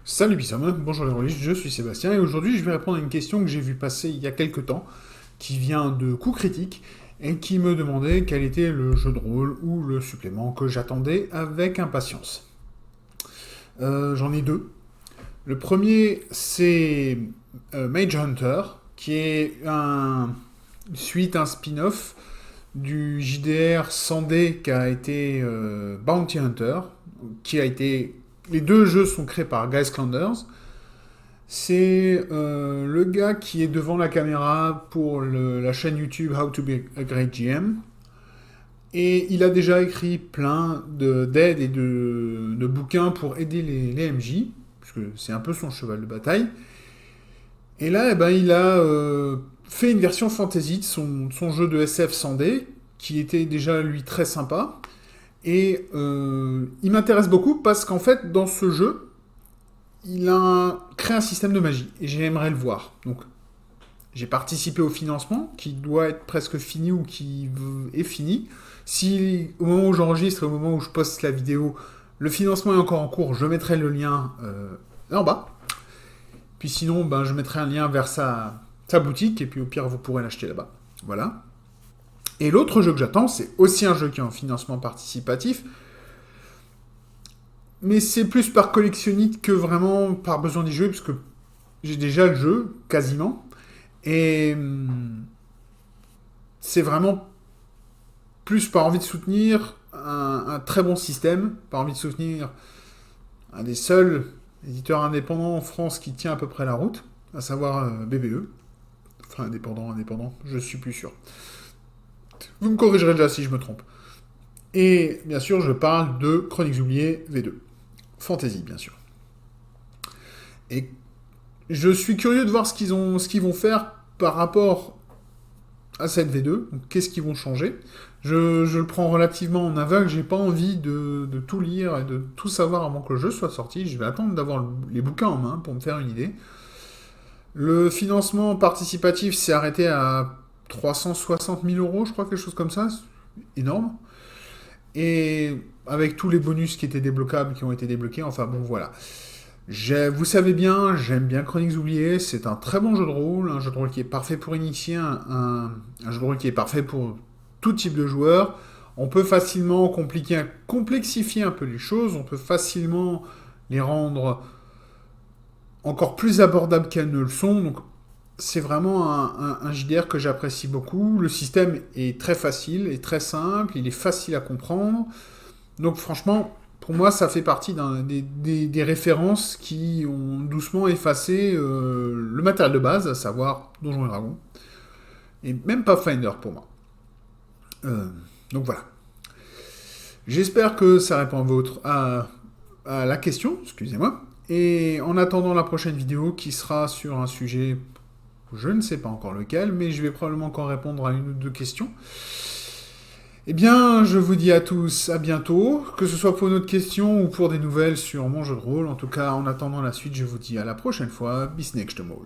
Salut Bissam, bonjour les rôlistes, je suis Sébastien et aujourd'hui je vais répondre à une question que j'ai vue passer il y a quelques temps, qui vient de Coup Critique et qui me demandait quel était le jeu de rôle ou le supplément que j'attendais avec impatience. J'en ai deux. Le premier c'est Mage Hunter, qui est un spin-off du JDR 100D qui a été Bounty Hunter, qui a été... Les deux jeux sont créés par Guy Sklanders. C'est le gars qui est devant la caméra pour la chaîne YouTube How to Be a Great GM. Et il a déjà écrit plein d'aides et de bouquins pour aider les MJ, puisque c'est un peu son cheval de bataille. Et là, eh ben, il a fait une version fantasy de son jeu de SF 100D, qui était déjà, lui, très sympa. Et il m'intéresse beaucoup parce qu'en fait, dans ce jeu, il a créé un système de magie. Et j'aimerais le voir. Donc, j'ai participé au financement, qui doit être presque fini ou qui est fini. Si au moment où j'enregistre et au moment où je poste la vidéo, le financement est encore en cours, je mettrai le lien là en bas. Puis sinon, ben, je mettrai un lien vers sa boutique, et puis au pire, vous pourrez l'acheter là-bas. Voilà. Et l'autre jeu que j'attends, c'est aussi un jeu qui est en financement participatif, mais c'est plus par collectionnite que vraiment par besoin d'y jouer, parce que j'ai déjà le jeu, quasiment, et c'est vraiment plus par envie de soutenir un très bon système, par envie de soutenir un des seuls éditeurs indépendants en France qui tient à peu près la route, à savoir BBE. Enfin, indépendant, je suis plus sûr. Vous me corrigerez déjà si je me trompe. Et bien sûr, je parle de Chroniques oubliées V2. Fantasy, bien sûr. Et je suis curieux de voir ce qu'ils vont faire par rapport à cette V2. Qu'est-ce qu'ils vont changer. Je le prends relativement en aveugle. J'ai pas envie de tout lire et de tout savoir avant que le jeu soit sorti. Je vais attendre d'avoir les bouquins en main pour me faire une idée. Le financement participatif s'est arrêté à 360 000 euros, je crois, quelque chose comme ça. C'est énorme. Et avec tous les bonus qui étaient débloquables, qui ont été débloqués, enfin bon, voilà. Vous savez bien, j'aime bien Chroniques oubliées, c'est un très bon jeu de rôle qui est parfait pour initier, un jeu de rôle qui est parfait pour tout type de joueur. On peut facilement complexifier un peu les choses, on peut facilement les rendre encore plus abordables qu'elles ne le sont. Donc c'est vraiment un JDR que j'apprécie beaucoup. Le système est très facile et très simple, il est facile à comprendre. Donc franchement, pour moi, ça fait partie des références qui ont doucement effacé le matériel de base, à savoir Donjons et Dragons. Et même Pathfinder pour moi. Donc voilà. J'espère que ça répond à la question, excusez-moi. Et en attendant la prochaine vidéo qui sera sur un sujet, je ne sais pas encore lequel, mais je vais probablement encore répondre à une ou deux questions. Eh bien, je vous dis à tous à bientôt, que ce soit pour une autre question ou pour des nouvelles sur mon jeu de rôle. En tout cas, en attendant la suite, je vous dis à la prochaine fois. Bis next Mal.